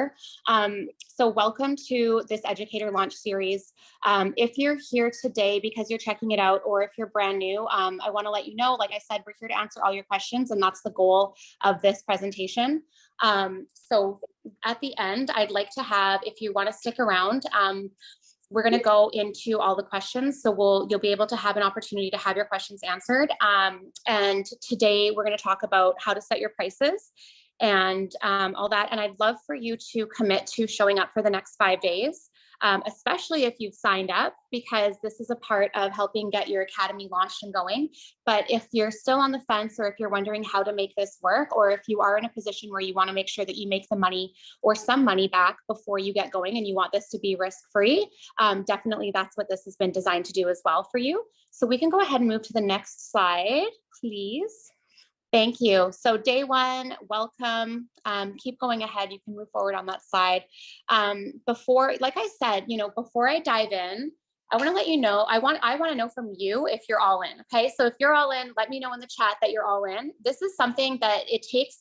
educator. So welcome to this educator launch series. If you're here today because you're checking it out, or if you're brand new, I want to let you know, like I said, we're here to answer all your questions, and that's the goal of this presentation. So at the end, I'd like to have, if you want to stick around, we're going to go into all the questions. So you'll be able to have an opportunity to have your questions answered. And today we're going to talk about how to set your prices and all that. And I'd love for you to commit to showing up for the next 5 days, especially if you've signed up, because this is a part of helping get your academy launched and going. But if you're still on the fence, or if you're wondering how to make this work, or if you are in a position where you want to make sure that you make the money or some money back before you get going and you want this to be risk-free, definitely that's what this has been designed to do as well for you. So we can go ahead and move to the next slide, please. Thank you. So day one, welcome. Keep going ahead. You can move forward on that slide. Before, like I said, before I dive in, I want to let you know, I want to know from you if you're all in. Okay. So if you're all in, let me know in the chat that you're all in. This is something that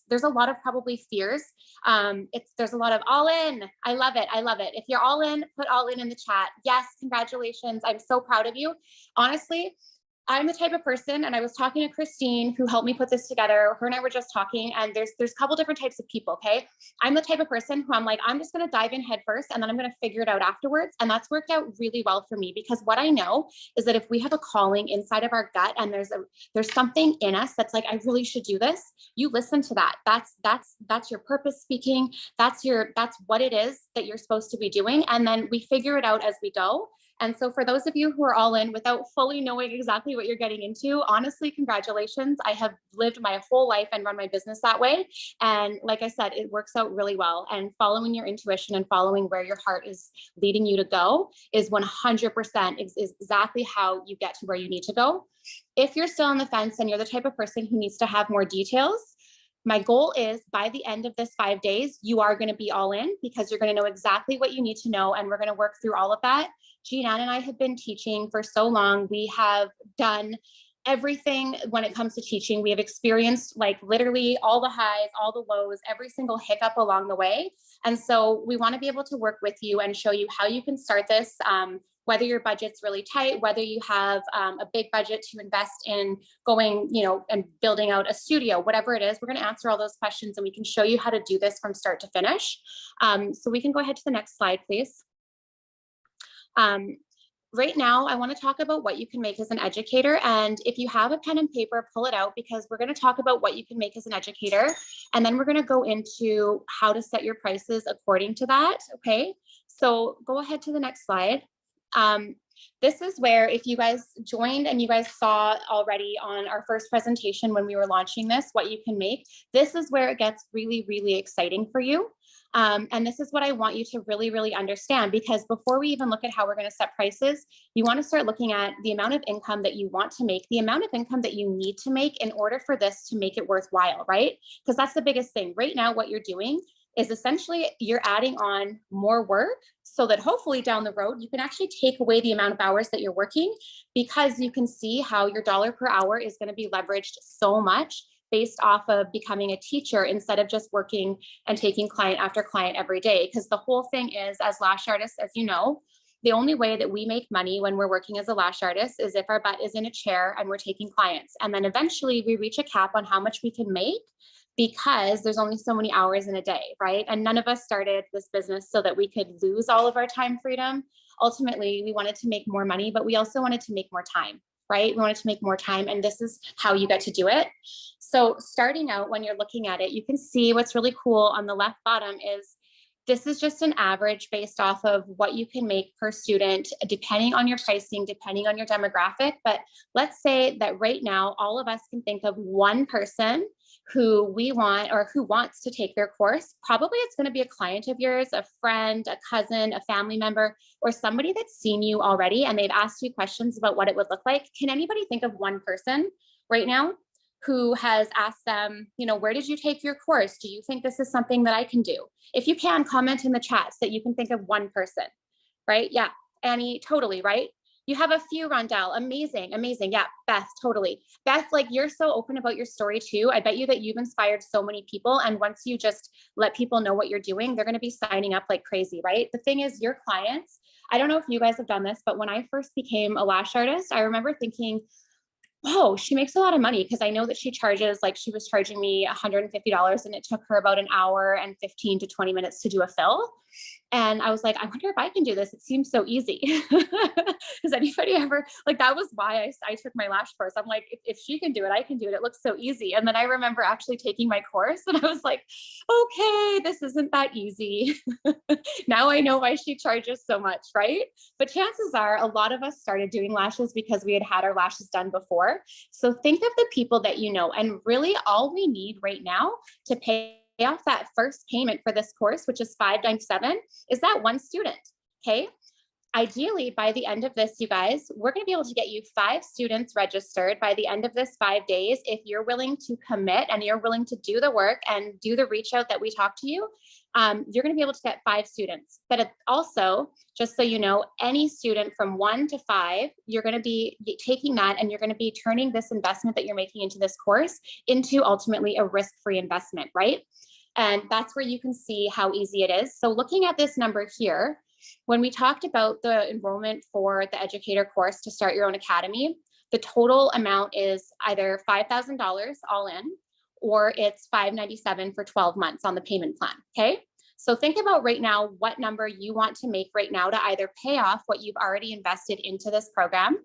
there's a lot of probably fears. There's a lot of all in. I love it. I love it. If you're all in, put all in the chat. Yes. Congratulations. I'm so proud of you. Honestly, I'm the type of person, and I was talking to Christine, who helped me put this together. Her and I were just talking, and there's a couple different types of people, okay? I'm the type of person who I'm like, I'm just going to dive in head first, and then I'm going to figure it out afterwards. And that's worked out really well for me, because what I know is that if we have a calling inside of our gut, and there's something in us that's like, I really should do this, you listen to that. That's your purpose speaking. That's what it is that you're supposed to be doing. And then we figure it out as we go. And so for those of you who are all in without fully knowing exactly what you're getting into, honestly, congratulations. I have lived my whole life and run my business that way. And like I said, it works out really well. And following your intuition and following where your heart is leading you to go is 100% is exactly how you get to where you need to go. If you're still on the fence and you're the type of person who needs to have more details, my goal is by the end of this 5 days, you are going to be all in, because you're going to know exactly what you need to know. And we're going to work through all of that. Jean Ann and I have been teaching for so long. We have done everything when it comes to teaching. We have experienced like literally all the highs, all the lows, every single hiccup along the way. And so we want to be able to work with you and show you how you can start this, whether your budget's really tight, whether you have a big budget to invest in going, and building out a studio, whatever it is. We're going to answer all those questions, and we can show you how to do this from start to finish. So we can go ahead to the next slide, please. Right now, I want to talk about what you can make as an educator. And if you have a pen and paper, pull it out, because we're going to talk about what you can make as an educator. And then we're going to go into how to set your prices according to that. Okay, so go ahead to the next slide. This is where, if you guys joined and you guys saw already on our first presentation when we were launching this, what you can make, this is where it gets really, really exciting for you. And this is what I want you to really, really understand, because before we even look at how we're going to set prices, you want to start looking at the amount of income that you want to make, the amount of income that you need to make in order for this to make it worthwhile, right? Because that's the biggest thing. Right now, what you're doing is essentially you're adding on more work so that hopefully down the road, you can actually take away the amount of hours that you're working, because you can see how your dollar per hour is going to be leveraged so much based off of becoming a teacher instead of just working and taking client after client every day. Because the whole thing is, as lash artists, as you know, the only way that we make money when we're working as a lash artist is if our butt is in a chair and we're taking clients. And then eventually we reach a cap on how much we can make, because there's only so many hours in a day, right? And none of us started this business so that we could lose all of our time freedom. Ultimately, we wanted to make more money, but we also wanted to make more time, right? We wanted to make more time, and this is how you get to do it. So starting out, when you're looking at it, you can see what's really cool on the left bottom is this is just an average based off of what you can make per student, depending on your pricing, depending on your demographic. But let's say that right now, all of us can think of one person who we want, or who wants to take their course. Probably it's going to be a client of yours, a friend, a cousin, a family member, or somebody that's seen you already and they've asked you questions about what it would look like. Can anybody think of one person right now who has asked them, where did you take your course? Do you think this is something that I can do? If you can, comment in the chat so that you can think of one person, right? Yeah, Annie, totally, right? You have a few, Rondell. Amazing, amazing. Yeah, Beth, totally. Beth, like you're so open about your story too. I bet you that you've inspired so many people. And once you just let people know what you're doing, they're going to be signing up like crazy, right? The thing is, your clients, I don't know if you guys have done this, but when I first became a lash artist, I remember thinking, oh, she makes a lot of money, because I know that she charges, like she was charging me $150 and it took her about an hour and 15 to 20 minutes to do a fill. And I was like, I wonder if I can do this. It seems so easy. Has anybody ever, like, that was why I took my lash course. I'm like, if she can do it, I can do it. It looks so easy. And then I remember actually taking my course and I was like, okay, this isn't that easy. Now I know why she charges so much, right? But chances are a lot of us started doing lashes because we had our lashes done before. So think of the people that you know, and really all we need right now to pay off that first payment for this course, which is $597, is that one student. Okay. Ideally, by the end of this, you guys, we're going to be able to get you 5 students registered by the end of this 5 days. If you're willing to commit and you're willing to do the work and do the reach out that we talked to you, you're going to be able to get 5 students. But also, just so you know, any student from 1 to 5, you're going to be taking that and you're going to be turning this investment that you're making into this course into ultimately a risk-free investment, right? And that's where you can see how easy it is. So looking at this number here, when we talked about the enrollment for the educator course to start your own academy, the total amount is either $5,000 all in, or it's $597 for 12 months on the payment plan. Okay. So think about right now what number you want to make right now to either pay off what you've already invested into this program,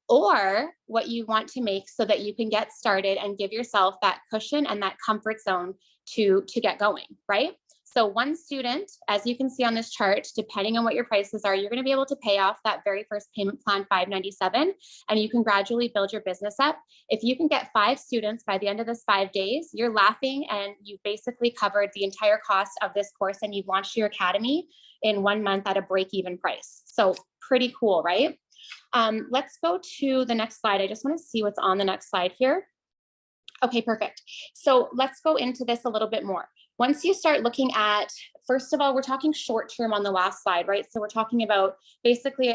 or what you want to make so that you can get started and give yourself that cushion and that comfort zone to get going, right? So one student, as you can see on this chart, depending on what your prices are, you're going to be able to pay off that very first payment plan, $597, and you can gradually build your business up. If you can get 5 students by the end of this 5 days, you're laughing and you've basically covered the entire cost of this course and you've launched your academy in 1 month at a break-even price. So pretty cool, right? Let's go to the next slide. I just want to see what's on the next slide here. Okay, perfect. So let's go into this a little bit more. Once you start looking at, first of all, we're talking short term on the last slide, right? So we're talking about basically,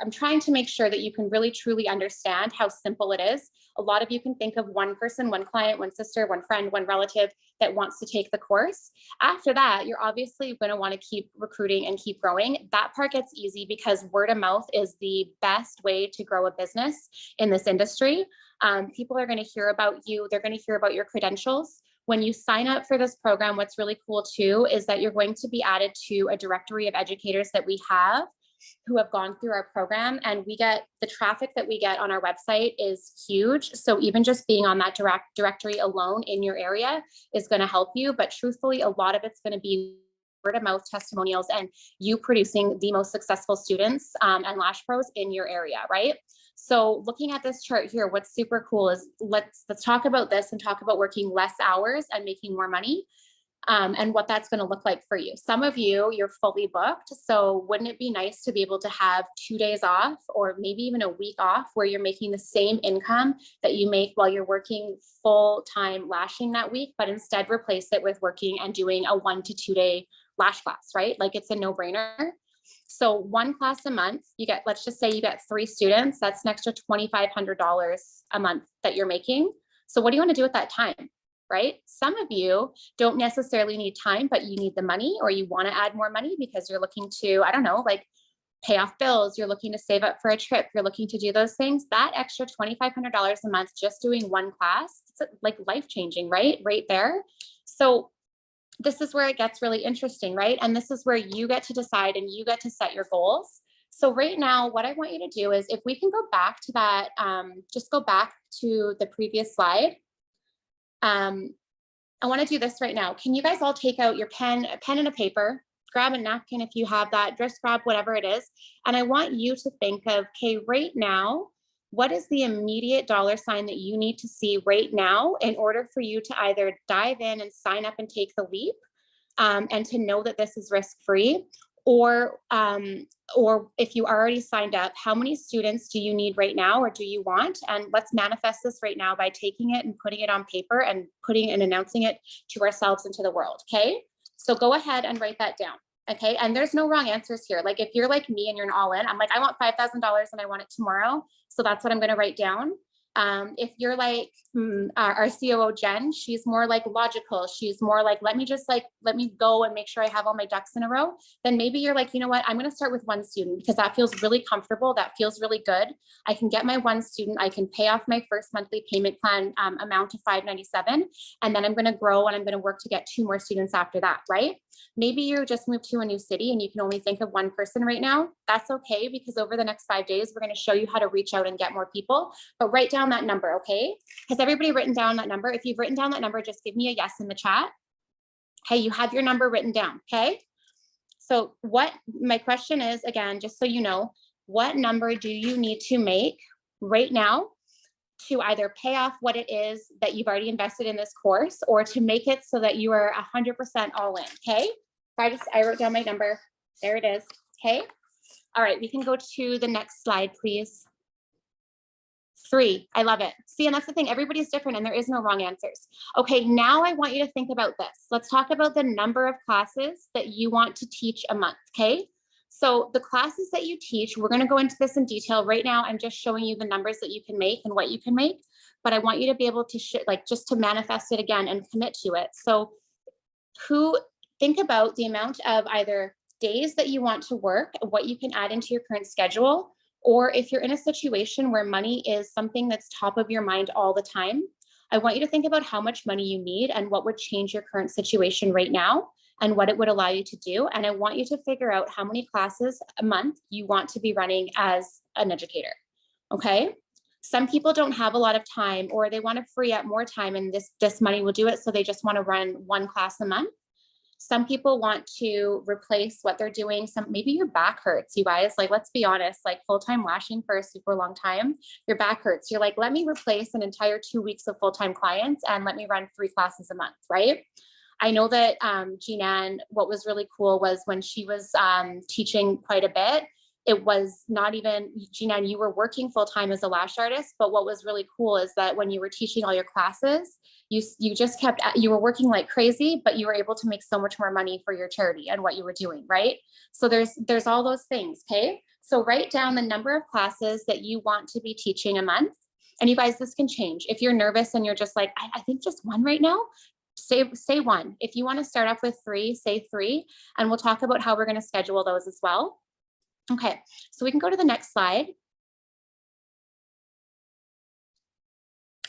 I'm trying to make sure that you can really truly understand how simple it is. A lot of you can think of one person, one client, one sister, one friend, one relative that wants to take the course. After that, you're obviously going to want to keep recruiting and keep growing. That part gets easy because word of mouth is the best way to grow a business in this industry. People are going to hear about you. They're going to hear about your credentials. When you sign up for this program, what's really cool too is that you're going to be added to a directory of educators that we have who have gone through our program, and we get the traffic that we get on our website is huge. So even just being on that directory alone in your area is going to help you. But truthfully, a lot of it's going to be word of mouth testimonials and you producing the most successful students and lash pros in your area, right? So looking at this chart here, what's super cool is let's talk about this and talk about working less hours and making more money, and what that's going to look like for you. Some of you, you're fully booked. So wouldn't it be nice to be able to have 2 days off or maybe even a week off where you're making the same income that you make while you're working full-time lashing that week, but instead replace it with working and doing a 1 to 2 day lash class, right? Like it's a no-brainer. So 1 class a month, you get, let's just say you get 3 students, that's an extra $2,500 a month that you're making. So what do you want to do with that time, right? Some of you don't necessarily need time, but you need the money, or you want to add more money because you're looking to, I don't know, like pay off bills, you're looking to save up for a trip, you're looking to do those things. That extra $2,500 a month just doing 1 class, it's like life-changing, right? Right there. So this is where it gets really interesting, right? And this is where you get to decide and you get to set your goals. So right now, what I want you to do is, if we can go back to that, just go back to the previous slide. I want to do this right now. Can you guys all take out your pen and a paper, grab a napkin if you have that, just grab whatever it is. And I want you to think of, okay, right now, what is the immediate dollar sign that you need to see right now in order for you to either dive in and sign up and take the leap, and to know that this is risk-free, or if you already signed up, how many students do you need right now, or do you want? And let's manifest this right now by taking it and putting it on paper and putting and announcing it to ourselves and to the world. Okay, so go ahead and write that down. Okay. And there's no wrong answers here. Like if you're like me and you're an all in, I'm like, I want $5,000 and I want it tomorrow. So that's what I'm going to write down. If you're like our COO Jen, she's more like logical. She's more like, let me go and make sure I have all my ducks in a row. Then maybe you're like, you know what, I'm going to start with one student because that feels really comfortable. That feels really good. I can get my one student. I can pay off my first monthly payment plan amount of $597. And then I'm going to grow and I'm going to work to get 2 more students after that. Right. Maybe you just moved to a new city and you can only think of one person right now. That's okay, because over the next 5 days, we're going to show you how to reach out and get more people, but write down that number. Okay. Has everybody written down that number? If you've written down that number, just give me a yes in the chat. Hey, you have your number written down. Okay. So what my question is, again, just so you know, what number do you need to make right now to either pay off what it is that you've already invested in this course, or to make it so that you are 100% all in. Okay. I wrote down my number. There it is. Okay. All right. We can go to the next slide, please. 3. I love it. See, and that's the thing. Everybody's different and there is no wrong answers. Okay. Now I want you to think about this. Let's talk about the number of classes that you want to teach a month. Okay. So the classes that you teach, we're going to go into this in detail right now. I'm just showing you the numbers that you can make and what you can make, but I want you to be able to just to manifest it again and commit to it. So think about the amount of either days that you want to work, what you can add into your current schedule, or if you're in a situation where money is something that's top of your mind all the time, I want you to think about how much money you need and what would change your current situation right now and what it would allow you to do. And I want you to figure out how many classes a month you want to be running as an educator. Okay. Some people don't have a lot of time, or they want to free up more time and this money will do it. So they just want to run 1 class a month. Some people want to replace what they're doing. Maybe your back hurts, you guys. Like, let's be honest, like full-time lashing for a super long time, your back hurts. You're like, let me replace an entire 2 weeks of full-time clients and let me run 3 classes a month, right? I know that Jean-Ann, what was really cool was when she was teaching quite a bit, it was not even, Jean-Ann, you were working full-time as a lash artist, but what was really cool is that when you were teaching all your classes, you were working like crazy, but you were able to make so much more money for your charity and what you were doing, right? So there's all those things, okay? So write down the number of classes that you want to be teaching a month. And you guys, this can change. If you're nervous and you're just like, I think just 1 right now, say 1. If you want to start off with 3, say 3, and we'll talk about how we're going to schedule those as well. Okay, so we can go to the next slide.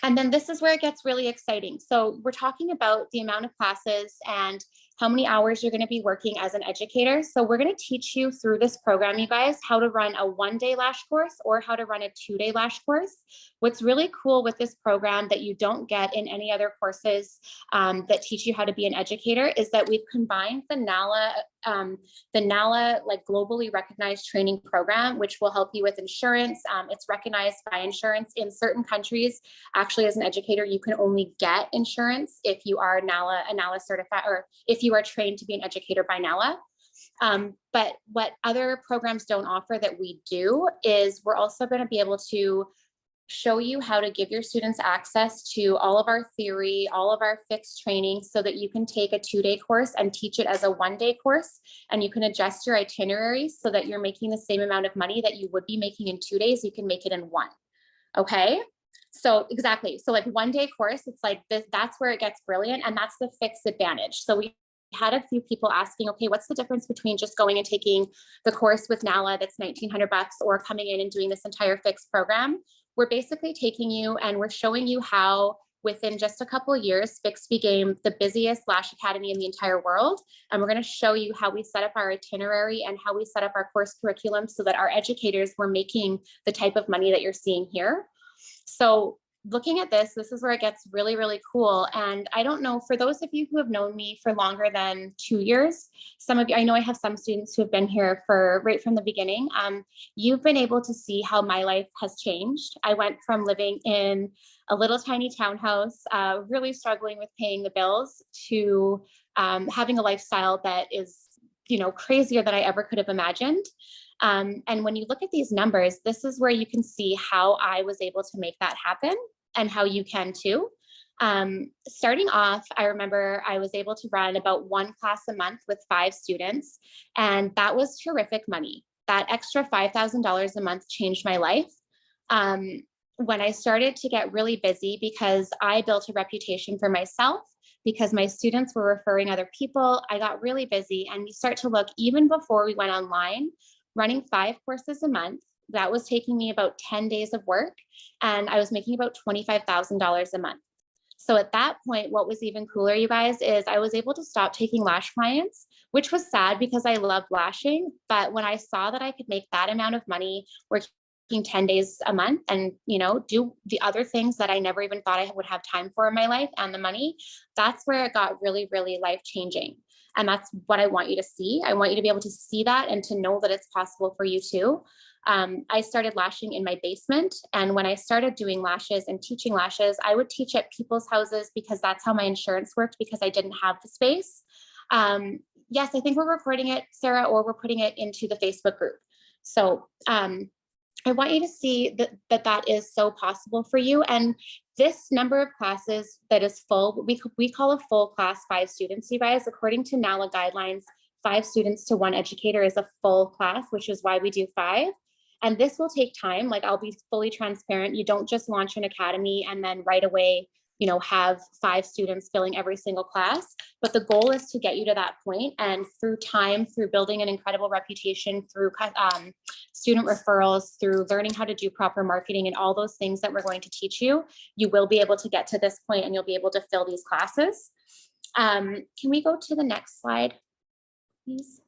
And then this is where it gets really exciting. So we're talking about the amount of classes and how many hours you're going to be working as an educator. So we're going to teach you through this program, you guys, how to run a 1-day lash course or how to run a 2-day lash course. What's really cool with this program that you don't get in any other courses that teach you how to be an educator is that we've combined the NALA like globally recognized training program, which will help you with insurance. It's recognized by insurance in certain countries. Actually, as an educator, you can only get insurance if you are NALA certified, or if you are trained to be an educator by NALA. But what other programs don't offer that we do is we're also going to be able to show you how to give your students access to all of our theory, all of our fixed training, so that you can take a 2-day course and teach it as a 1-day course. And you can adjust your itinerary so that you're making the same amount of money that you would be making in 2 days. You can make it in 1. Okay. So exactly. So like 1-day course, it's like this, that's where it gets brilliant. And that's the fixed advantage. So we had a few people asking, okay, what's the difference between just going and taking the course with NALA that's $1,900 or coming in and doing this entire fixed program? We're basically taking you and we're showing you how within just a couple of years, Fix became the busiest lash academy in the entire world. And we're going to show you how we set up our itinerary and how we set up our course curriculum so that our educators were making the type of money that you're seeing here. So looking at this is where it gets really, really cool. And I don't know, for those of you who have known me for longer than 2 years, some of you, I know I have some students who have been here for right from the beginning. You've been able to see how my life has changed. I went from living in a little tiny townhouse, really struggling with paying the bills, to having a lifestyle that is, crazier than I ever could have imagined. And when you look at these numbers, this is where you can see how I was able to make that happen and how you can too. Starting off, I remember I was able to run about one class a month with 5 students, and that was terrific money. That extra $5,000 a month changed my life. When I started to get really busy, because I built a reputation for myself, because my students were referring other people, I got really busy. And you start to look, even before we went online, running 5 courses a month, that was taking me about 10 days of work, and I was making about $25,000 a month. So at that point, what was even cooler, you guys, is I was able to stop taking lash clients, which was sad because I loved lashing. But when I saw that I could make that amount of money working 10 days a month and, do the other things that I never even thought I would have time for in my life and the money, that's where it got really, really life changing. And that's what I want you to see. I want you to be able to see that and to know that it's possible for you too. I started lashing in my basement. And when I started doing lashes and teaching lashes, I would teach at people's houses because that's how my insurance worked, because I didn't have the space. Yes, I think we're recording it, Sarah, or we're putting it into the Facebook group. So I want you to see that is so possible for you. And this number of classes that is full, we call a full class 5 students, you guys. According to NALA guidelines, 5 students to 1 educator is a full class, which is why we do 5. And this will take time. Like, I'll be fully transparent. You don't just launch an academy and then right away, have 5 students filling every single class. But the goal is to get you to that point. And through time, through building an incredible reputation, through student referrals, through learning how to do proper marketing and all those things that we're going to teach you, you will be able to get to this point and you'll be able to fill these classes. Can we go to the next slide, please?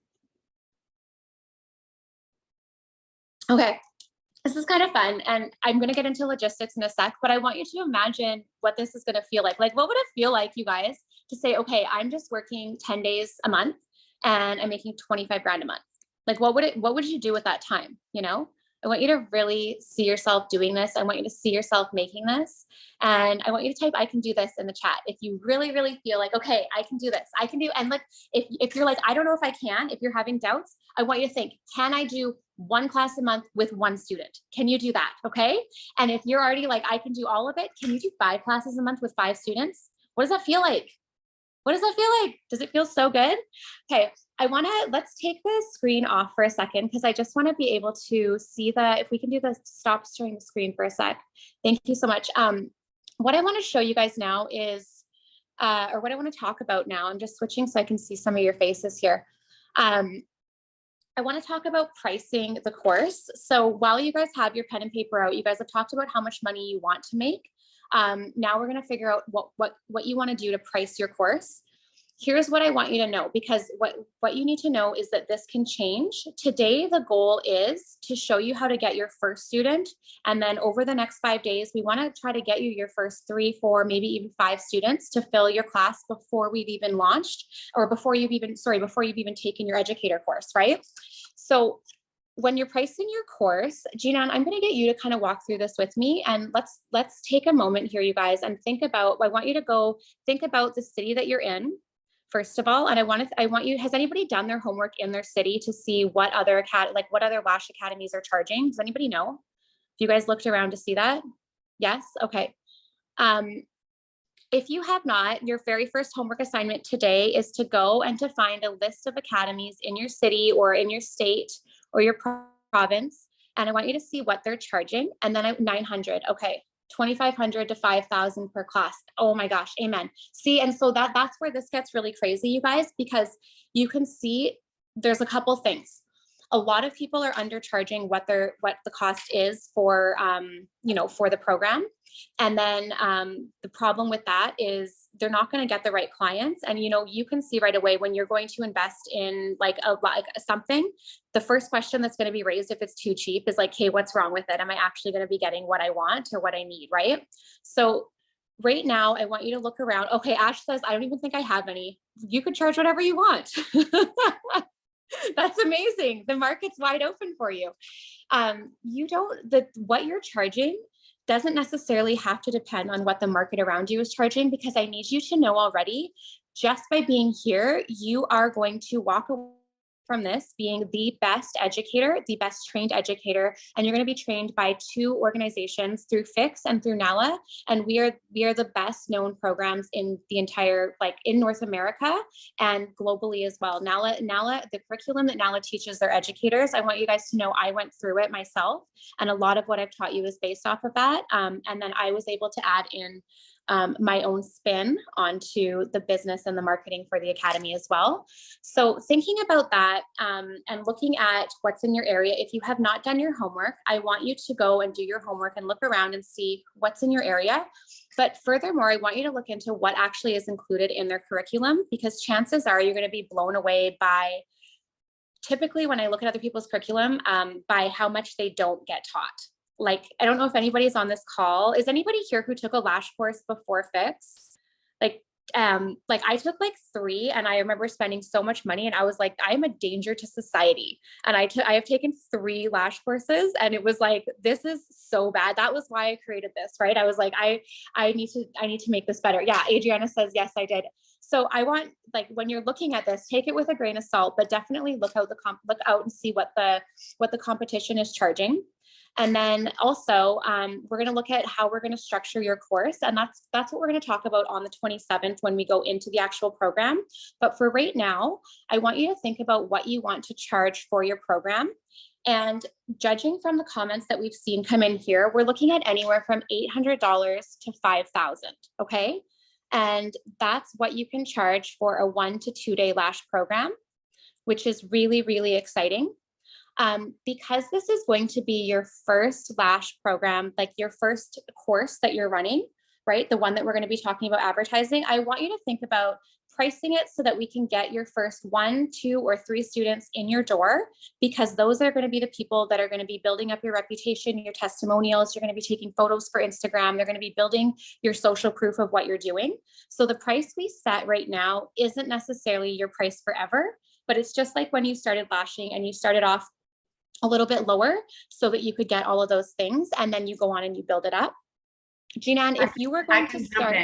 Okay. This is kind of fun, and I'm going to get into logistics in a sec, but I want you to imagine what this is going to feel like. Like, what would it feel like, you guys, to say, okay, I'm just working 10 days a month and I'm making 25 grand a month? Like, what would you do with that time? I want you to really see yourself doing this. I want you to see yourself making this. And I want you to type, I can do this, in the chat. If you really, really feel like, okay, I can do this, I can do, and like, if you're like, I don't know if I can, if you're having doubts, I want you to think, can I do 1 class a month with 1 student? Can you do that? Okay. And if you're already like, I can do all of it, can you do 5 classes a month with 5 students? What does that feel like? What does that feel like? Does it feel so good? Okay, let's take the screen off for a second, because I just want to be able to see if we can do the stop sharing the screen for a sec. Thank you so much. What I want to show you guys now is, or what I want to talk about now, I'm just switching so I can see some of your faces here. I want to talk about pricing the course. So while you guys have your pen and paper out, you guys have talked about how much money you want to make. Now we're going to figure out what you want to do to price your course. Here's what I want you to know, because what you need to know is that this can change. Today, the goal is to show you how to get your first student. And then over the next 5 days, we want to try to get you your first 3, 4, maybe even 5 students to fill your class before we've even launched, or before you've even taken your educator course, right? So when you're pricing your course, Gina, I'm going to get you to kind of walk through this with me, and let's take a moment here, you guys, and I want you to go think about the city that you're in, first of all. And I want you, has anybody done their homework in their city to see what other lash academies are charging? Does anybody know? Have you guys looked around to see that? Yes? Okay. If you have not, your very first homework assignment today is to go and to find a list of academies in your city or in your state or your province. And I want you to see what they're charging. And then 900. Okay. 2,500 to 5,000 per class. Oh my gosh. Amen. See, and so that's where this gets really crazy, you guys, because you can see there's a couple things. A lot of people are undercharging what the cost is for, for the program. And then the problem with that is they're not going to get the right clients. And, you can see right away when you're going to invest in like something, the first question that's going to be raised if it's too cheap is like, hey, what's wrong with it? Am I actually going to be getting what I want or what I need? Right. So right now, I want you to look around. Okay. Ash says, I don't even think I have any. You could charge whatever you want. That's amazing. The market's wide open for you. What you're charging doesn't necessarily have to depend on what the market around you is charging, because I need you to know already, just by being here, you are going to walk from this being the best educator, the best trained educator, and you're going to be trained by 2 organizations through Fix and through NALA. And we are the best known programs in the entire, like in North America and globally as well. NALA, the curriculum that NALA teaches their educators, I want you guys to know I went through it myself. And a lot of what I've taught you is based off of that. And then I was able to add in my own spin onto the business and the marketing for the academy as well. So thinking about that and looking at what's in your area, if you have not done your homework, I want you to go and do your homework and look around and see what's in your area. But furthermore, I want you to look into what actually is included in their curriculum, because chances are you're going to be blown away by, typically when I look at other people's curriculum, by how much they don't get taught. Like, I don't know if anybody's on this call. Is anybody here who took a lash course before Fix? Like I took like 3 and I remember spending so much money and I was like, I'm a danger to society. And I have taken 3 lash courses and it was like, this is so bad. That was why I created this, right? I was like, I need to make this better. Yeah. Adriana says, yes, I did. So I want, like, when you're looking at this, take it with a grain of salt, but definitely look out and see what the competition is charging. And then also, we're going to look at how we're going to structure your course. And that's what we're going to talk about on the 27th when we go into the actual program. But for right now, I want you to think about what you want to charge for your program. And judging from the comments that we've seen come in here, we're looking at anywhere from $800 to $5,000. Okay. And that's what you can charge for a 1 to 2 day lash program, which is really, really exciting. Because this is going to be your first lash program, like your first course that you're running, right? The one that we're going to be talking about advertising. I want you to think about pricing it so that we can get your first 1, 2, or 3 students in your door, because those are going to be the people that are going to be building up your reputation, your testimonials. You're going to be taking photos for Instagram. They're going to be building your social proof of what you're doing. So the price we set right now isn't necessarily your price forever, but it's just like when you started lashing and you started off a little bit lower so that you could get all of those things. And then you go on and you build it up. Jinan, if you were going to start,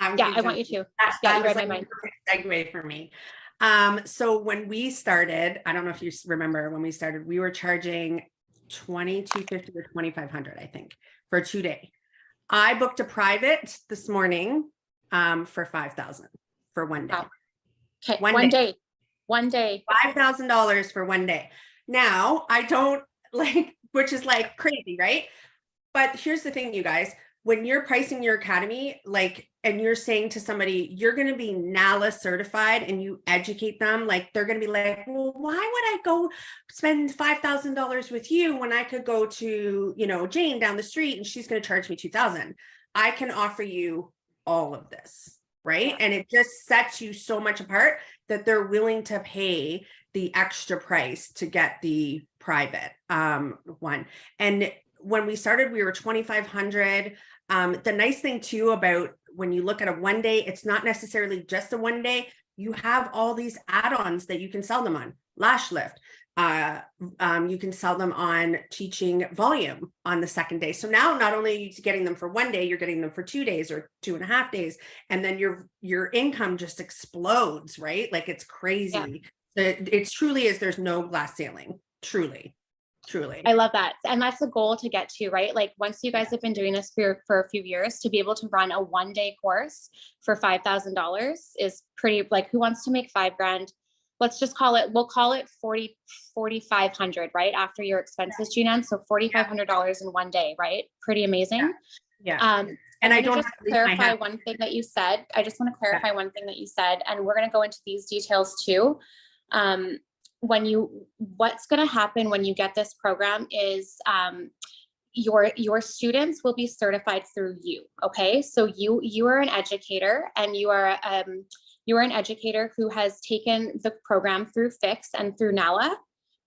I want you to. Yeah, you read my mind. Segue for me. So when we started, I don't know if you remember when we started, we were charging $2,250 or $2,500, I think, for a 2 day. I booked a private this morning for $5,000 for 1 day. Wow. Okay, one day. $5,000 for 1 day. Now, I don't like, which is like crazy, right? But here's the thing, you guys, when you're pricing your academy, like, and you're saying to somebody, you're going to be NALA certified and you educate them, like, they're going to be like, well, why would I go spend $5,000 with you when I could go to, Jane down the street and she's going to charge me $2,000. I can offer you all of this, right? And it just sets you so much apart that they're willing to pay the extra price to get the private one. And when we started, we were $2,500. The nice thing too about when you look at a 1 day, it's not necessarily just a 1 day. You have all these add-ons that you can sell them on. Lash lift. You can sell them on teaching volume on the second day. So now not only are you getting them for 1 day, you're getting them for 2 days or 2.5 days. And then your income just explodes, right? Like, it's crazy. Yeah. It truly is. There's no glass ceiling. Truly. I love that. And that's the goal to get to, right? Like, once you guys have been doing this for a few years, to be able to run a 1 day course for $5,000 is pretty, like, who wants to make $5,000? Let's just we'll call it $4,500, right? After your expenses, Jinan. So $4,500 in 1 day, right? Pretty amazing. Yeah. And I don't just clarify one thing that you said. I just want to clarify one thing that you said, and we're going to go into these details too. What's going to happen when you get this program is, your students will be certified through you. Okay. So you are an educator, and you are an educator who has taken the program through Fix and through NALA,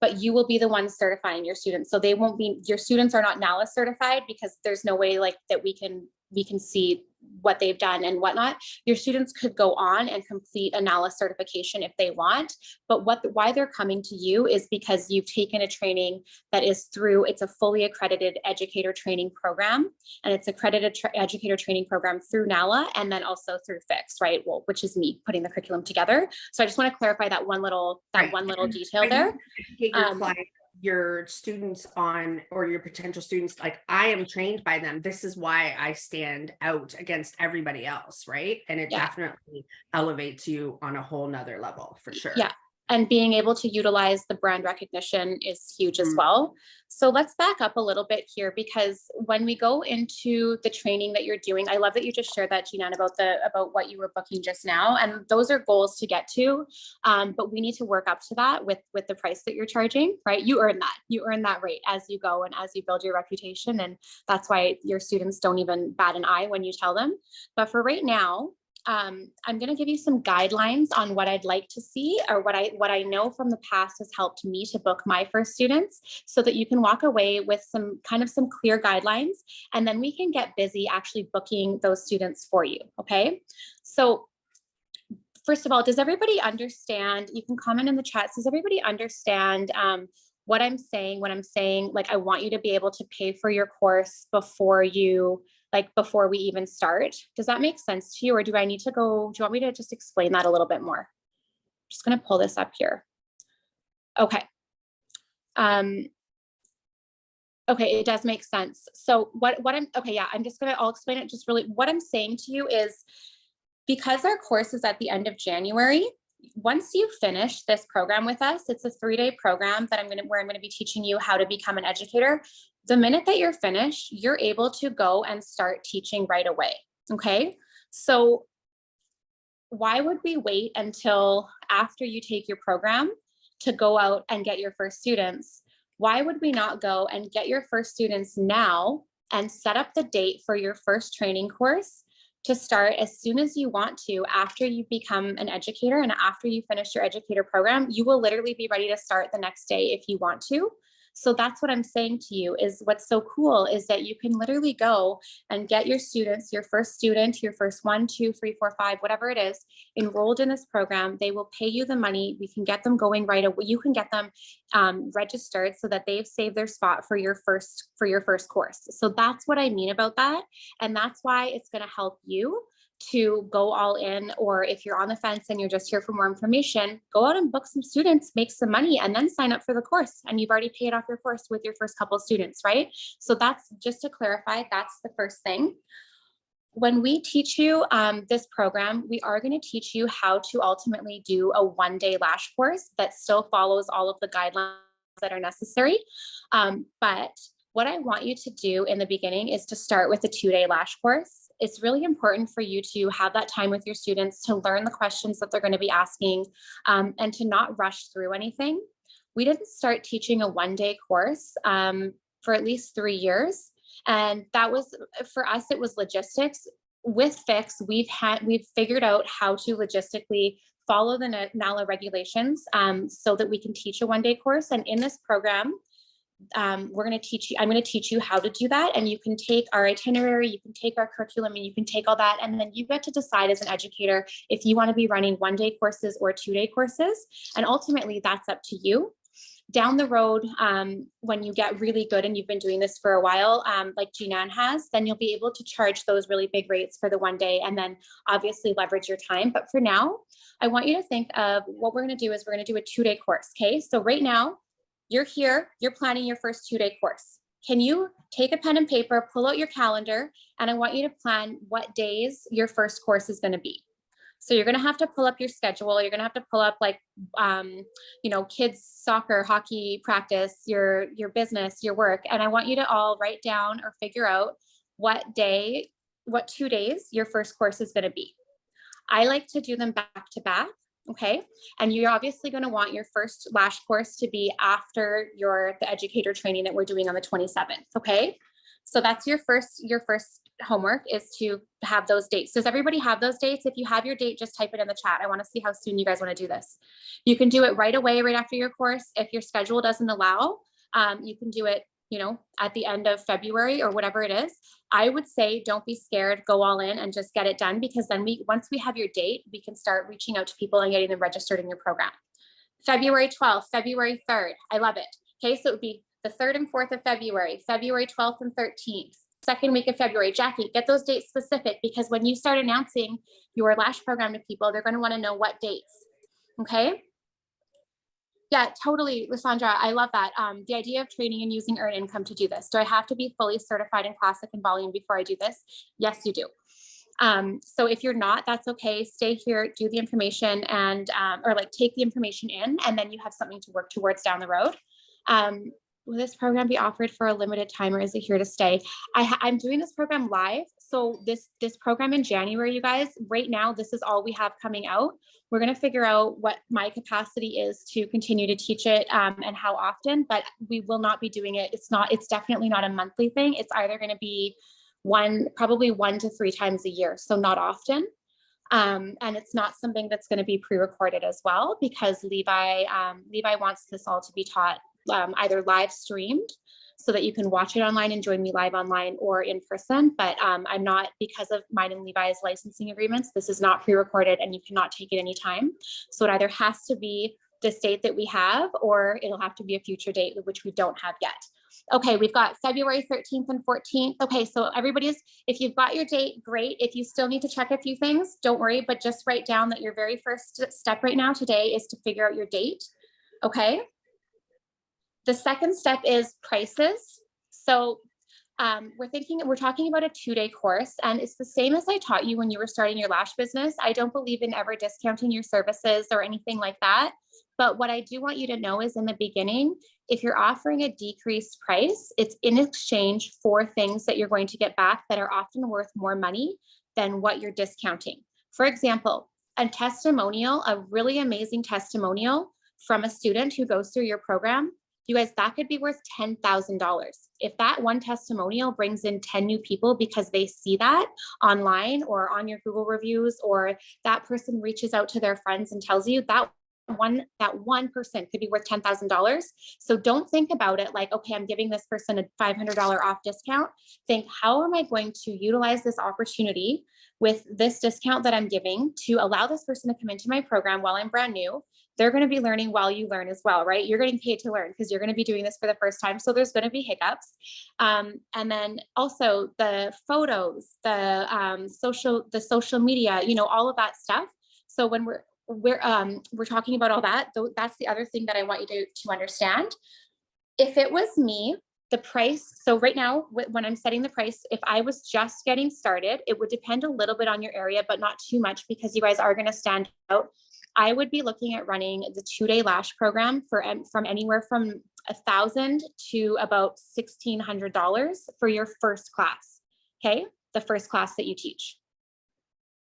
but you will be the one certifying your students. So your students are not NALA certified, because there's no way like that we can we can see what they've done and whatnot. Your students could go on and complete a NALA certification if they want, but why they're coming to you is because you've taken a training that is through, it's a fully accredited educator training program, and it's accredited educator training program through NALA and then also through FIX, right? Well, which is me putting the curriculum together. So I just want to clarify that one little detail there. Educate your client, your students on, or your potential students, like, I am trained by them. This is why I stand out against everybody else, right? And it definitely elevates you on a whole nother level, for sure. Yeah. And being able to utilize the brand recognition is huge as well. So let's back up a little bit here, because when we go into the training that you're doing, I love that you just shared that, Jeanne, about what you were booking just now. And those are goals to get to, but we need to work up to that with the price that you're charging, right? You earn that rate as you go and as you build your reputation. And that's why your students don't even bat an eye when you tell them. But for right now, I'm going to give you some guidelines on what I'd like to see, or what I know from the past has helped me to book my first students, so that you can walk away with some clear guidelines, and then we can get busy actually booking those students for you. Okay. So first of all, does everybody understand? You can comment in the chat. Does everybody understand what I'm saying when I'm saying, like, I want you to be able to pay for your course before we even start? Does that make sense to you? Or do you want me to just explain that a little bit more? I'm just going to pull this up here. Okay. Okay, it does make sense. So I'll explain it just really. What I'm saying to you is, because our course is at the end of January, once you finish this program with us, it's a 3-day program where I'm going to be teaching you how to become an educator. The minute that you're finished, you're able to go and start teaching right away. Okay. So why would we wait until after you take your program to go out and get your first students? Why would we not go and get your first students now and set up the date for your first training course to start as soon as you want to? After you become an educator and after you finish your educator program, you will literally be ready to start the next day if you want to. So that's what I'm saying to you, is what's so cool is that you can literally go and get your students, your first student, your first 1, 2, 3, 4, 5, whatever it is, enrolled in this program. They will pay you the money. We can get them going right away. You can get them registered so that they've saved their spot for your first course. So that's what I mean about that. And that's why it's going to help you to go all in. Or if you're on the fence and you're just here for more information, go out and book some students, make some money, and then sign up for the course. And you've already paid off your course with your first couple of students, right? So that's just to clarify, that's the first thing. When we teach you this program, we are going to teach you how to ultimately do a 1-day lash course that still follows all of the guidelines that are necessary. But what I want you to do in the beginning is to start with a 2-day lash course. It's really important for you to have that time with your students to learn the questions that they're going to be asking, and to not rush through anything. We didn't start teaching a 1-day course for at least 3 years. And that was, for us, it was logistics. With FIX, we've figured out how to logistically follow the NALA regulations so that we can teach a 1-day course. And in this program, I'm going to teach you how to do that. And you can take our itinerary, you can take our curriculum, and you can take all that. And then you get to decide as an educator if you want to be running 1-day courses or 2-day courses. And ultimately that's up to you. Down the road, when you get really good and you've been doing this for a while, like Jeanne has, then you'll be able to charge those really big rates for the 1 day, and then obviously leverage your time. But for now, I want you to think of what we're going to do is we're going to do a 2-day course. Okay. So right now, you're here, you're planning your first 2-day course. Can you take a pen and paper, pull out your calendar, and I want you to plan what days your first course is going to be. So you're going to have to pull up your schedule. You're going to have to pull up kids soccer, hockey practice, your business, your work. And I want you to all write down or figure out what 2 days your first course is going to be. I like to do them back to back. Okay. And you're obviously going to want your first lash course to be after the educator training that we're doing on the 27th. Okay. So that's your first homework, is to have those dates. Does everybody have those dates? If you have your date, just type it in the chat. I want to see how soon you guys want to do this. You can do it right away, right after your course. If your schedule doesn't allow, you can do it you know, at the end of February or whatever it is, I would say don't be scared, go all in and just get it done, because then once we have your date, we can start reaching out to people and getting them registered in your program. February 12th, February 3rd, I love it. Okay, so it would be the 3rd and 4th of February, February 12th and 13th, second week of February. Jackie, get those dates specific, because when you start announcing your lash program to people, they're going to want to know what dates. Okay. Yeah, totally, Lysandra. I love that. The idea of training and using earned income to do this. Do I have to be fully certified in classic and volume before I do this? Yes, you do. So if you're not, that's okay. Stay here, do the information and, or like take the information in, and then you have something to work towards down the road. Will this program be offered for a limited time, or is it here to stay? I'm doing this program live. So this program in January, you guys, right now, this is all we have coming out. We're going to figure out what my capacity is to continue to teach it, and how often, but we will not be doing it. It's definitely not a monthly thing. It's either going to be probably 1 to 3 times a year. So not often. And it's not something that's going to be pre-recorded as well, because Levi wants this all to be taught either live streamed so that you can watch it online and join me live online, or in person. But I'm not, because of mine and Levi's licensing agreements, this is not pre-recorded and you cannot take it anytime. So it either has to be this date that we have, or it'll have to be a future date, which we don't have yet. Okay, we've got February 13th and 14th. Okay, so if you've got your date, great. If you still need to check a few things, don't worry, but just write down that your very first step right now today is to figure out your date. Okay. The second step is prices. So we're talking about a 2-day course, and it's the same as I taught you when you were starting your lash business. I don't believe in ever discounting your services or anything like that. But what I do want you to know is, in the beginning, if you're offering a decreased price, it's in exchange for things that you're going to get back that are often worth more money than what you're discounting. For example, a testimonial, a really amazing testimonial from a student who goes through your program, you guys, that could be worth $10,000. If that one testimonial brings in 10 new people because they see that online or on your Google reviews, or that person reaches out to their friends and tells you, that one person could be worth $10,000. So don't think about it like, okay, I'm giving this person a $500 off discount. Think, how am I going to utilize this opportunity with this discount that I'm giving to allow this person to come into my program while I'm brand new? They're going to be learning while you learn as well, right? You're getting paid to learn because you're going to be doing this for the first time. So there's going to be hiccups. And then also the photos, the social media, all of that stuff. So when we're talking about all that, that's the other thing that I want you to understand. If it was me, the price, so right now, when I'm setting the price, if I was just getting started, it would depend a little bit on your area, but not too much, because you guys are going to stand out. I would be looking at running the 2-day lash program from anywhere from $1,000 to about $1,600 for your first class. Okay, the first class that you teach.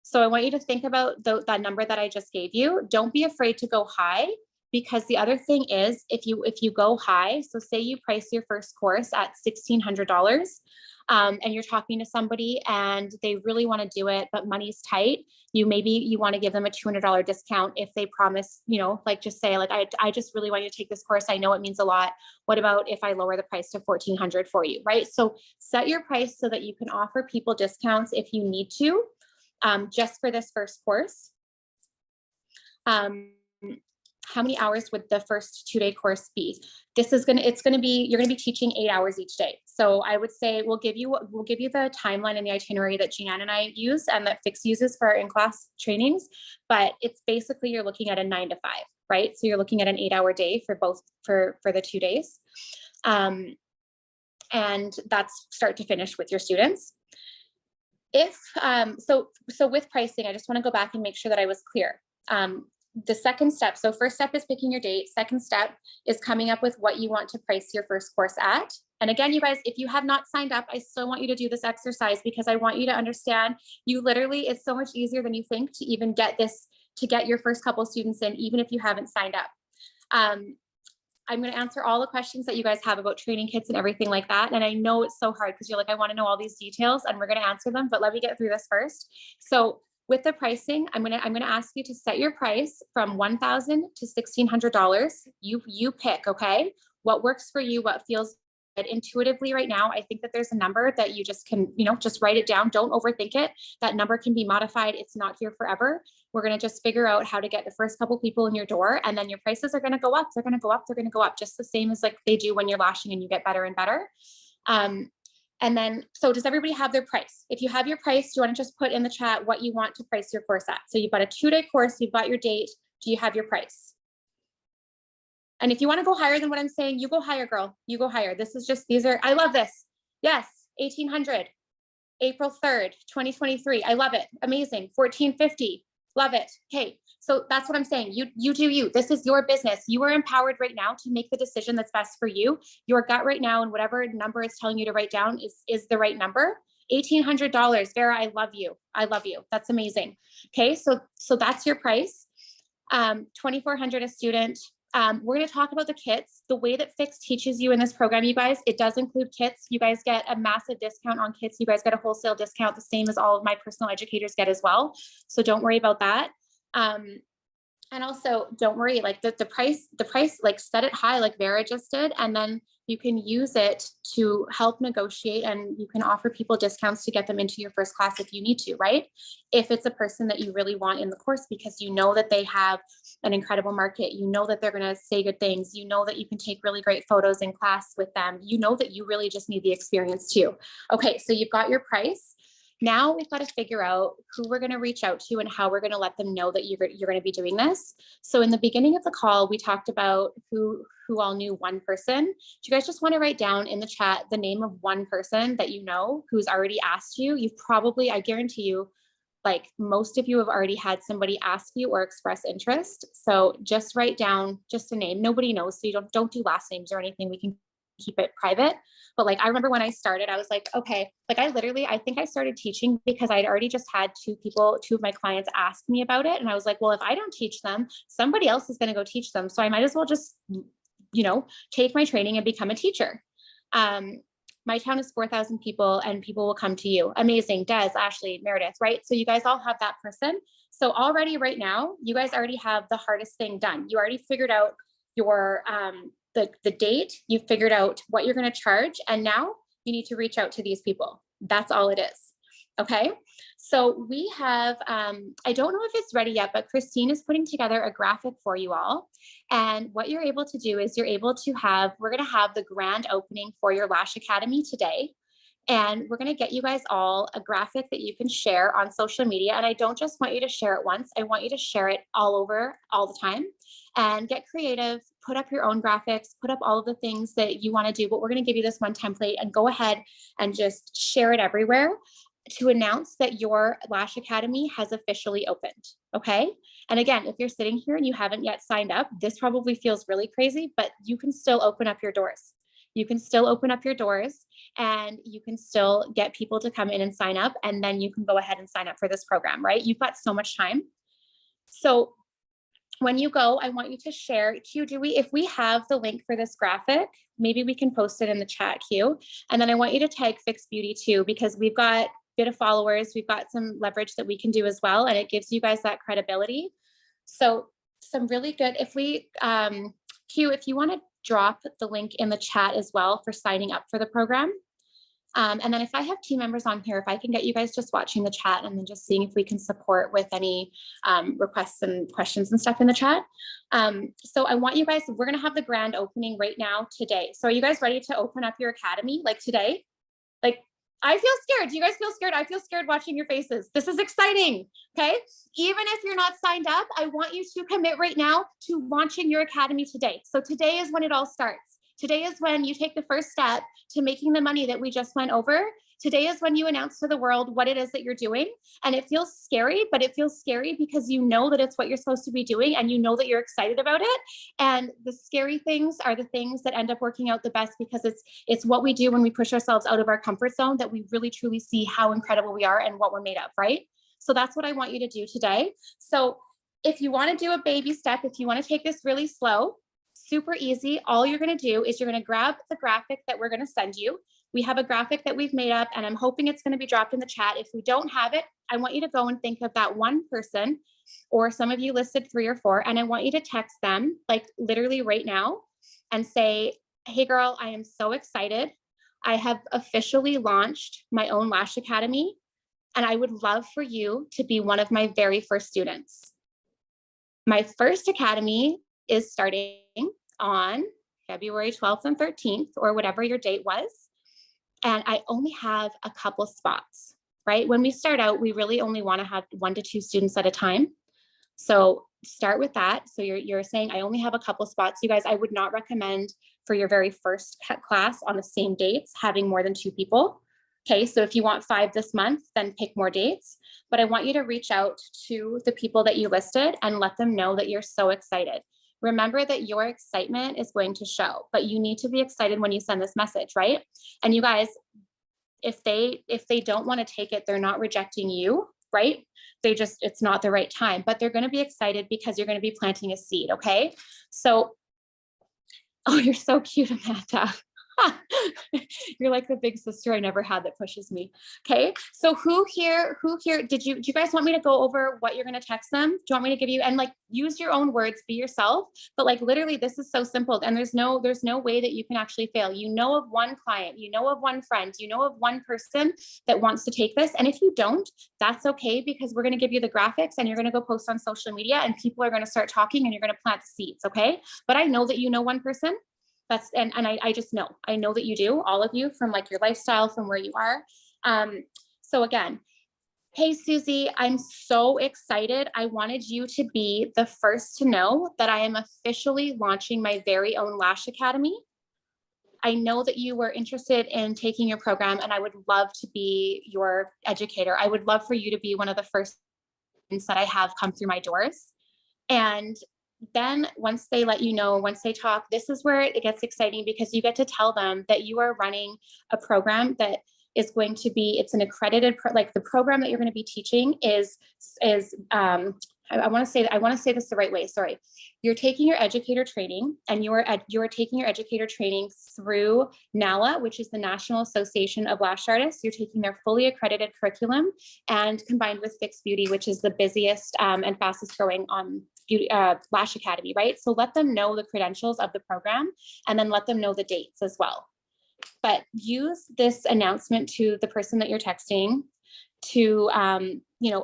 So I want you to think about that number that I just gave you. Don't be afraid to go high, because the other thing is, if you go high, so say you price your first course at $1,600, and you're talking to somebody and they really want to do it, but money's tight, you want to give them a $200 discount if they promise, like just say, like, I just really want you to take this course. I know it means a lot. What about if I lower the price to $1,400 for you, right? So set your price so that you can offer people discounts if you need to, just for this first course. How many hours would the first 2-day course be? You're going to be teaching 8 hours each day. So I would say we'll give you the timeline and the itinerary that Jeanne and I use and that Fix uses for our in-class trainings. But it's basically, you're looking at a 9 to 5, right? So you're looking at an 8-hour day for the 2 days. And that's start to finish with your students. So with pricing, I just want to go back and make sure that I was clear. The second step, so first step is picking your date. Second step is coming up with what you want to price your first course at. And again, you guys, if you have not signed up, I still want you to do this exercise, because I want you to understand, it's so much easier than you think to even get your first couple students in, even if you haven't signed up. I'm going to answer all the questions that you guys have about training kits and everything like that. And I know it's so hard because you're like, I want to know all these details, and we're going to answer them, but let me get through this first. So with the pricing, I'm going to ask you to set your price from $1,000 to $1,600. You pick, okay, what works for you, what feels intuitively right now, I think that there's a number that you just can, just write it down. Don't overthink it. That number can be modified. It's not here forever. We're going to just figure out how to get the first couple people in your door, and then your prices are going to go up. They're going to go up. They're going to go up, just the same as like they do when you're lashing and you get better and better. And then, so does everybody have their price? If you have your price, do you want to just put in the chat what you want to price your course at? So you've got a 2-day course, you've got your date. Do you have your price? And if you want to go higher than what I'm saying, you go higher, girl. You go higher. This is just, I love this. Yes, 1,800, April 3rd, 2023. I love it. Amazing. 1,450. Love it. Okay. So that's what I'm saying. You do you. This is your business. You are empowered right now to make the decision that's best for you. Your gut right now, and whatever number it's telling you to write down is the right number. $1,800. Vera, I love you. I love you. That's amazing. Okay. So that's your price. 2,400 a student. We're going to talk about the kits. The way that Fix teaches you in this program, you guys, it does include kits. You guys get a massive discount on kits. You guys get a wholesale discount, the same as all of my personal educators get as well. So don't worry about that. And also don't worry, like the price, like set it high, like Vera just did, and then you can use it to help negotiate, and you can offer people discounts to get them into your first class if you need to, right? If it's a person that you really want in the course, because you know that they have an incredible market, you know that they're going to say good things, you know that you can take really great photos in class with them, you know that you really just need the experience too. Okay, so you've got your price. Now we've got to figure out who we're going to reach out to and how we're going to let them know that you're going to be doing this. So in the beginning of the call, we talked about who all knew one person. Do you guys just want to write down in the chat the name of one person that you know who's already asked you? You've probably, I guarantee you, like most of you have already had somebody ask you or express interest. So just write down just a name. Nobody knows, so you don't do last names or anything. We can keep it private. But like, I remember when I started, I was like, okay, like I think I started teaching because I'd already just had two of my clients ask me about it. And I was like, well, if I don't teach them, somebody else is going to go teach them. So I might as well just, take my training and become a teacher. My town is 4,000 people and people will come to you. Amazing. Des, Ashley, Meredith, right? So you guys all have that person. So already right now, you guys already have the hardest thing done. You already figured out your, the date, you figured out what you're going to charge, and now you need to reach out to these people. That's all it is. Okay. So we have, I don't know if it's ready yet, but Christine is putting together a graphic for you all. And what you're able to do is we're going to have the grand opening for your Lash Academy today. And we're going to get you guys all a graphic that you can share on social media. And I don't just want you to share it once. I want you to share it all over all the time and get creative, put up your own graphics, put up all of the things that you want to do. But we're going to give you this one template and go ahead and just share it everywhere to announce that your Lash Academy has officially opened. Okay. And again, if you're sitting here and you haven't yet signed up, this probably feels really crazy, but you can still open up your doors. You can still open up your doors and you can still get people to come in and sign up. And then you can go ahead and sign up for this program, right? You've got so much time. So when you go, I want you to share, Q, if we have the link for this graphic, maybe we can post it in the chat, Q. And then I want you to tag Fix Beauty too, because we've got a bit of followers, we've got some leverage that we can do as well. And it gives you guys that credibility. So some really good, if we, Q, if you want to drop the link in the chat as well for signing up for the program. And then if I have team members on here, if I can get you guys just watching the chat and then just seeing if we can support with any requests and questions and stuff in the chat. So I want you guys, we're going to have the grand opening right now today. So are you guys ready to open up your academy like today? Like, I feel scared. Do you guys feel scared? I feel scared watching your faces. This is exciting. Okay. Even if you're not signed up, I want you to commit right now to launching your academy today. So today is when it all starts. Today is when you take the first step to making the money that we just went over. Today is when you announce to the world what it is that you're doing. And it feels scary, but it feels scary because you know that it's what you're supposed to be doing and you know that you're excited about it. And the scary things are the things that end up working out the best because it's what we do when we push ourselves out of our comfort zone that we really truly see how incredible we are and what we're made of, right? So that's what I want you to do today. So if you want to do a baby step, if you want to take this really slow, super easy. All you're going to do is you're going to grab the graphic that we're going to send you. We have a graphic that we've made up and I'm hoping it's going to be dropped in the chat. If we don't have it, I want you to go and think of that one person, or some of you listed 3 or 4, and I want you to text them like literally right now and say, Hey girl, I am so excited. I have officially launched my own Lash Academy, and I would love for you to be one of my very first students. My first academy is starting on February 12th and 13th, or whatever your date was. And I only have a couple spots, right? When we start out, we really only want to have 1 to 2 students at a time. So start with that. So you're saying I only have a couple spots. You guys, I would not recommend for your very first class on the same dates having more than 2 people. Okay, so if you want 5 this month, then pick more dates. But I want you to reach out to the people that you listed and let them know that you're so excited. Remember that your excitement is going to show, but you need to be excited when you send this message, right? And you guys, if they don't want to take it, they're not rejecting you, right? It's not the right time, but they're going to be excited because you're going to be planting a seed. Okay. So, oh, you're so cute, Amanda. You're like the big sister I never had that pushes me. Okay. So who here, do you guys want me to go over what you're going to text them? Do you want me to give you, and like, use your own words, be yourself, but like, literally this is so simple. And there's no way that you can actually fail. You know of one client, you know of one friend, you know of one person that wants to take this. And if you don't, that's okay, because we're going to give you the graphics and you're going to go post on social media and people are going to start talking and you're going to plant the seeds. Okay. But I know that you know one person. And I just know, I know that you do, all of you, from like your lifestyle, from where you are. So again, hey, Susie, I'm so excited. I wanted you to be the first to know that I am officially launching my very own Lash Academy. I know that you were interested in taking your program, and I would love to be your educator. I would love for you to be one of the first that I have come through my doors. And then once they let you know, once they talk, this is where it gets exciting, because you get to tell them that you are running a program that is going to be, it's an accredited, like the program that you're going to be teaching is I want to say this the right way. Sorry. You're taking your educator training, and you are taking your educator training through NALA, which is the National Association of Lash Artists. You're taking their fully accredited curriculum, and combined with Fix Beauty, which is the busiest and fastest growing beauty, Lash Academy, right? So let them know the credentials of the program, and then let them know the dates as well. But use this announcement to the person that you're texting to,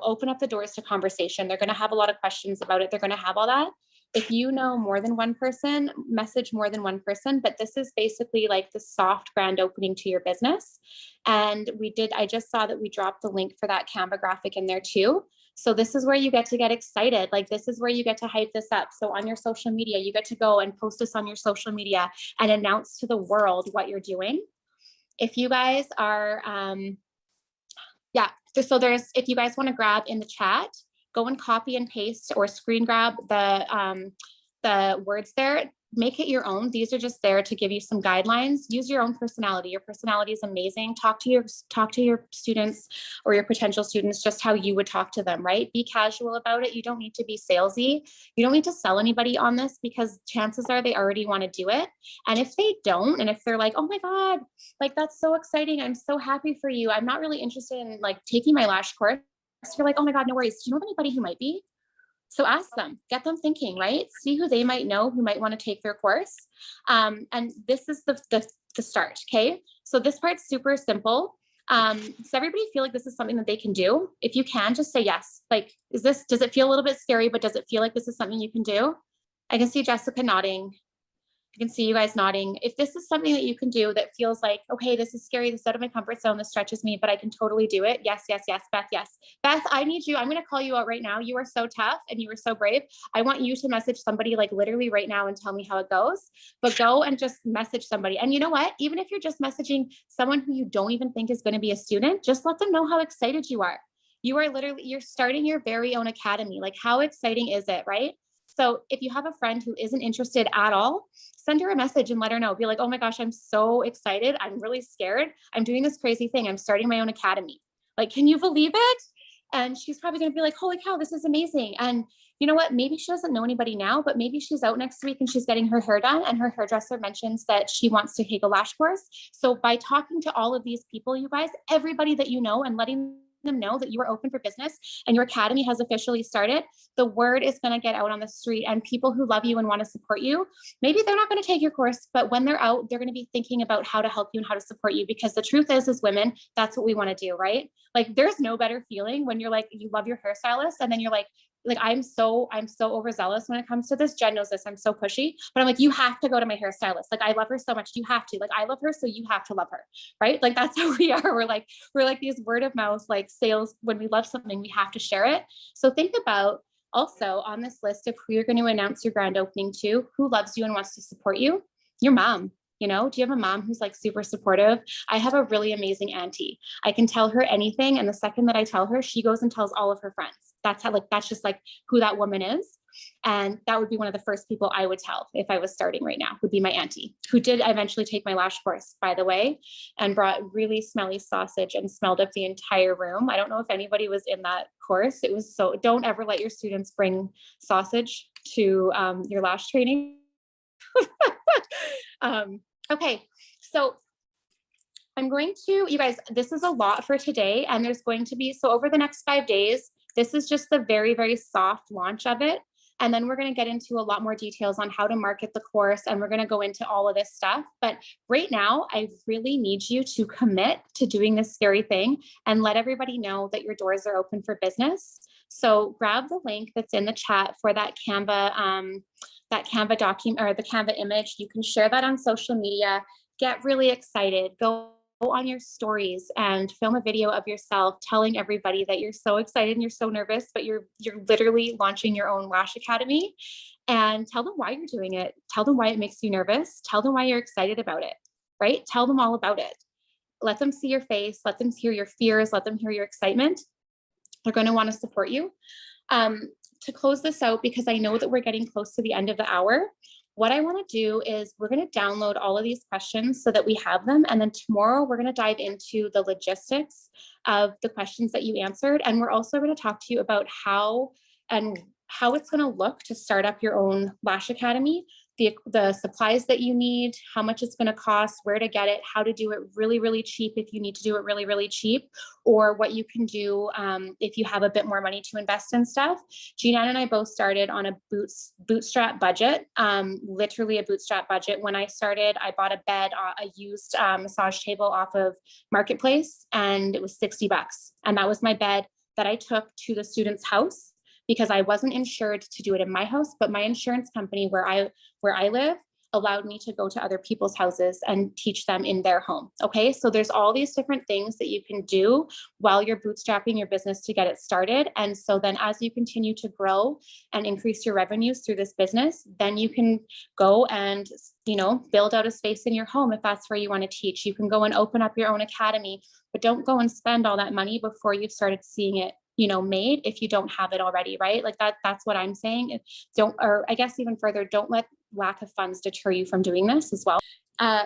open up the doors to conversation. They're going to have a lot of questions about it. They're going to have all that. If you know more than one person, message more than one person, but this is basically like the soft grand opening to your business. And I just saw that we dropped the link for that Canva graphic in there too. So this is where you get to get excited. Like, this is where you get to hype this up. So on your social media, you get to go and post this on your social media and announce to the world what you're doing. If you guys are, if you guys want to grab in the chat, go and copy and paste or screen grab the words there. Make it your own. These are just there to give you some guidelines. Use your own personality. Your personality is amazing. Talk to your students or your potential students just how you would talk to them, right? Be casual about it. You don't need to be salesy. You don't need to sell anybody on this, because chances are they already want to do it. And if they don't, and if they're like, oh my God, like, that's so exciting, I'm so happy for you, I'm not really interested in like taking my lash course. You're like, oh my God, no worries. Do you know of anybody who might be? So ask them, get them thinking, right? See who they might know who might want to take their course. And this is the start, okay? So this part's super simple. Does everybody feel like this is something that they can do? If you can, just say yes. Like, does it feel a little bit scary, but does it feel like this is something you can do? I can see Jessica nodding. I can see you guys nodding. If this is something that you can do that feels like, okay, this is scary, this is out of my comfort zone, this stretches me, but I can totally do it. Yes, yes, yes, Beth, yes. Beth, I need you. I'm going to call you out right now. You are so tough and you are so brave. I want you to message somebody like literally right now and tell me how it goes, but go and just message somebody. And you know what? Even if you're just messaging someone who you don't even think is going to be a student, just let them know how excited you are. You're starting your very own academy. Like, how exciting is it, right? So if you have a friend who isn't interested at all, send her a message and let her know. Be like, oh my gosh, I'm so excited. I'm really scared. I'm doing this crazy thing. I'm starting my own academy. Like, can you believe it? And she's probably going to be like, holy cow, this is amazing. And you know what? Maybe she doesn't know anybody now, but maybe she's out next week and she's getting her hair done, and her hairdresser mentions that she wants to take a lash course. So by talking to all of these people, you guys, everybody that you know, and letting them know that you are open for business and your academy has officially started, the word is going to get out on the street, and people who love you and want to support you, maybe they're not going to take your course, but when they're out, they're going to be thinking about how to help you and how to support you, because the truth is, as women, that's what we want to do, right? Like, there's no better feeling when you're like, you love your hairstylist, and then you're like, I'm so overzealous when it comes to this. Jen knows this. I'm so pushy, but I'm like, you have to go to my hairstylist. Like, I love her so much. You have to. Like, I love her, so you have to love her, right? Like, that's how we are. We're like these word of mouth, like, sales. When we love something, we have to share it. So think about also on this list of who you're going to announce your grand opening to, who loves you and wants to support you. Your mom. You know, do you have a mom who's like super supportive? I have a really amazing auntie. I can tell her anything, and the second that I tell her, she goes and tells all of her friends. That's how, like, that's just like who that woman is. And that would be one of the first people I would tell if I was starting right now, would be my auntie, who did eventually take my lash course, by the way, and brought really smelly sausage and smelled up the entire room. I don't know if anybody was in that course. It was so, don't ever let your students bring sausage to your lash training. Okay, so I'm going to, you guys, this is a lot for today, and there's going to be, so over the next 5 days, this is just the very, very soft launch of it. And then we're going to get into a lot more details on how to market the course, and we're going to go into all of this stuff. But right now, I really need you to commit to doing this scary thing and let everybody know that your doors are open for business. So grab the link that's in the chat for that Canva document or the Canva image. You can share that on social media. Get really excited. Go on your stories and film a video of yourself telling everybody that you're so excited and you're so nervous, but you're literally launching your own lash academy, and tell them why you're doing it. Tell them why it makes you nervous. Tell them why you're excited about it, right? Tell them all about it. Let them see your face. Let them hear your fears. Let them hear your excitement. They're going to want to support you. To close this out, because I know that we're getting close to the end of the hour, what I want to do is we're going to download all of these questions so that we have them. And then tomorrow we're going to dive into the logistics of the questions that you answered. And we're also going to talk to you about how it's going to look to start up your own lash academy, the supplies that you need, how much it's going to cost, where to get it, how to do it really, really cheap if you need to do it really, really cheap, or what you can do if you have a bit more money to invest in stuff. Jeanne and I both started on a bootstrap budget, literally a bootstrap budget. When I started, I bought a bed, a used massage table off of Marketplace, and it was $60. And that was my bed that I took to the student's house, because I wasn't insured to do it in my house, but my insurance company where I live allowed me to go to other people's houses and teach them in their home. Okay, so there's all these different things that you can do while you're bootstrapping your business to get it started. And so then as you continue to grow and increase your revenues through this business, then you can go and, you know, build out a space in your home if that's where you want to teach. You can go and open up your own academy, but don't go and spend all that money before you've started seeing it, you know, made, if you don't have it already, right? Like that's what I'm saying. Or I guess even further, don't let lack of funds deter you from doing this as well.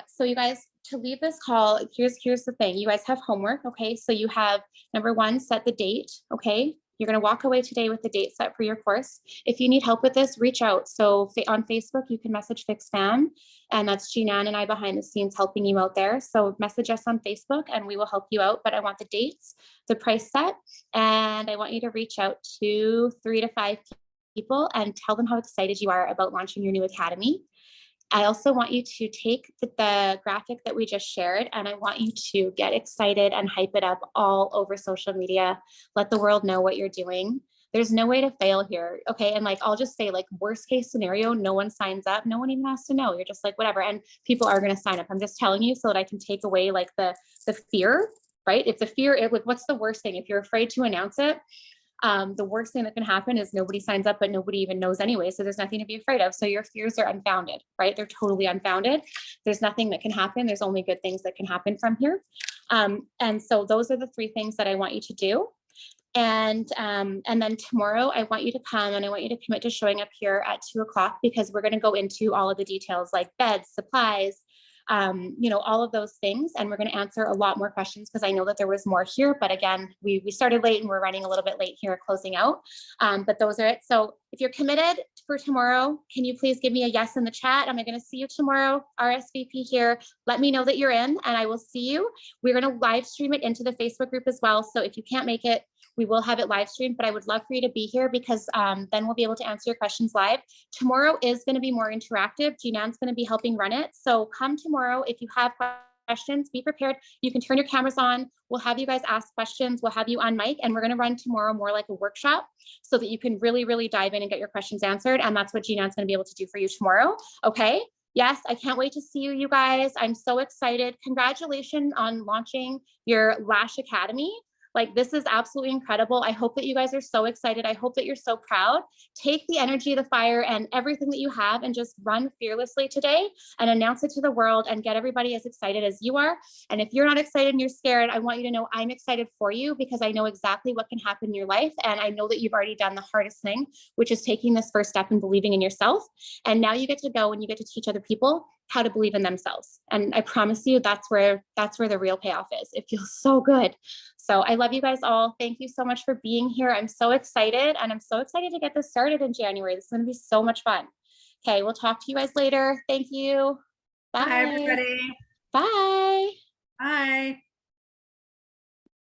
So you guys, to leave this call, here's the thing. You guys have homework, okay? So you have, number one, set the date, okay? You're going to walk away today with the date set for your course. If you need help with this, reach out. So on Facebook, you can message Fix Fam, and that's Jeanne and I behind the scenes helping you out there. So message us on Facebook and we will help you out. But I want the dates, the price set, and I want you to reach out to 3 to 5 people and tell them how excited you are about launching your new academy. I also want you to take the graphic that we just shared, and I want you to get excited and hype it up all over social media. Let the world know what you're doing. There's no way to fail here. Okay. And like, I'll just say, like, worst case scenario, no one signs up. No one even has to know. You're just like, whatever. And people are going to sign up. I'm just telling you so that I can take away like the fear, right? If the fear, like, what's the worst thing? If you're afraid to announce it, the worst thing that can happen is nobody signs up, but nobody even knows anyway. So there's nothing to be afraid of. So your fears are unfounded, right? They're totally unfounded. There's nothing that can happen. There's only good things that can happen from here. And so those are the 3 things that I want you to do. And then tomorrow I want you to come and I want you to commit to showing up here at 2 o'clock, because we're going to go into all of the details like beds, supplies, you know, all of those things. And we're going to answer a lot more questions, because I know that there was more here, but again, we started late and we're running a little bit late here closing out. But those are it. So if if you're committed for tomorrow, can you please give me a yes in the chat? Am I going to see you tomorrow? RSVP here. Let me know that you're in, and I will see you. We're going to live stream it into the Facebook group as well. So if you can't make it, we will have it live streamed, but I would love for you to be here because then we'll be able to answer your questions live. Tomorrow is going to be more interactive. G-Nan's going to be helping run it. So come tomorrow if you have questions, be prepared. You can turn your cameras on. We'll have you guys ask questions. We'll have you on mic, and we're going to run tomorrow more like a workshop so that you can really, really dive in and get your questions answered. And that's what G-Nan's going to be able to do for you tomorrow. Okay. Yes, I can't wait to see you, you guys. I'm so excited. Congratulations on launching your Lash Academy. Like, this is absolutely incredible. I hope that you guys are so excited. I hope that you're so proud. Take the energy, the fire, and everything that you have and just run fearlessly today and announce it to the world and get everybody as excited as you are. And if you're not excited and you're scared, I want you to know I'm excited for you because I know exactly what can happen in your life. And I know that you've already done the hardest thing, which is taking this first step and believing in yourself. And now you get to go and you get to teach other people how to believe in themselves. And I promise you, that's where the real payoff is. It feels so good. So I love you guys all. Thank you so much for being here. I'm so excited, and I'm so excited to get this started in January. This is going to be so much fun. Okay, we'll talk to you guys later. Thank you. Bye. Bye, everybody. Bye.